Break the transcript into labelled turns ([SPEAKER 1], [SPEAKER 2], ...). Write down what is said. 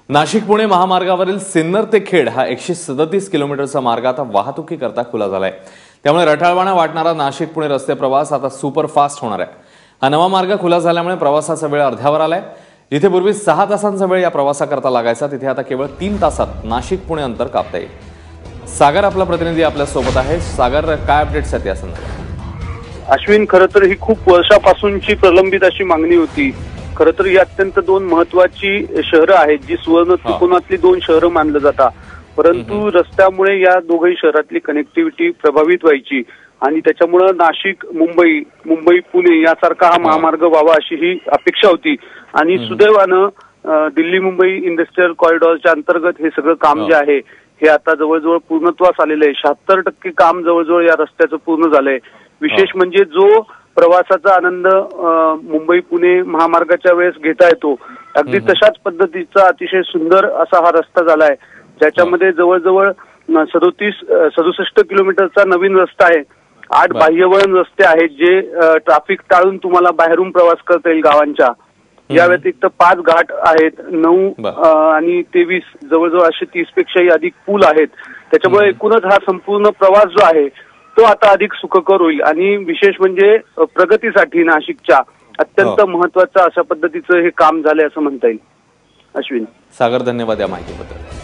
[SPEAKER 1] नाशिक पुणे महामार्गावरील सिन्नर ते खेड हा 137 किलोमीटरचा मार्ग आता वाहतुकीकरता खुला झालाय। त्यामुळे रटाळवाणा वाटणारा नाशिक पुणे रस्ते प्रवास आता सुपरफास्ट होणार आहे। हा नवा मार्ग खुला झाल्यामुळे प्रवासाचा वेळ अर्ध्यावर आलाय। जिथे पूर्वी 6 तासांचा वेळ या प्रवासाकरता लागायचा तिथे आता केवळ 3 तासात नाशिक पुणे अंतर कापता येईल। सागर आपला प्रतिनिधी आपल्या सोबत आहे। सागर, काय अपडेट्स आहेत या संदर्भात?
[SPEAKER 2] अश्विन, खरं तर ही खूप वर्षापासूनची प्रलंबित अशी मागणी होती। खरं तर ही अत्यंत दोन महत्वाची शहरं आहेत जी सुवर्ण त्रिकोणातली दोन शहरं मानलं जातात, परंतु रस्त्यामुळे या दोघही शहरातली कनेक्टिव्हिटी प्रभावित व्हायची आणि त्याच्यामुळे नाशिक मुंबई पुणे यासारखा हा महामार्ग व्हावा अशी ही अपेक्षा होती। आणि सुदैवानं दिल्ली मुंबई इंडस्ट्रियल कॉरिडॉरच्या अंतर्गत हे सगळं काम जे आहे हे आता जवळजवळ पूर्णत्वास आलेलं आहे। 76% काम जवळजवळ या रस्त्याचं पूर्ण झालंय। विशेष म्हणजे जो प्रवासाचा आनंद मुंबई पुणे महामार्गाच्या वेळेस घेता येतो अगदी तशाच पद्धतीचा अतिशय सुंदर असा हा रस्ता झालाय, ज्याच्यामध्ये जवळजवळ 67 किलोमीटरचा नवीन रस्ता आहे। 8 बाह्यवळण रस्ते आहेत जे ट्रॅफिक टाळून तुम्हाला बाहेरून प्रवास करता येईल गावांच्या। या व्यतिरिक्त 5 घाट आहेत, 9 आणि 23 जवळजवळ 30 पेक्षाही अधिक पूल आहेत। त्याच्यामुळे एकूणच हा संपूर्ण प्रवास जो आहे तो आता अधिक सुखकर होईल आणि विशेष म्हणजे प्रगतीसाठी नाशिकच्या अत्यंत महत्वाचं अशा पद्धतीचं हे काम झालंय असं म्हणता येईल। अश्विन,
[SPEAKER 1] सागर, धन्यवाद या माहितीबद्दल।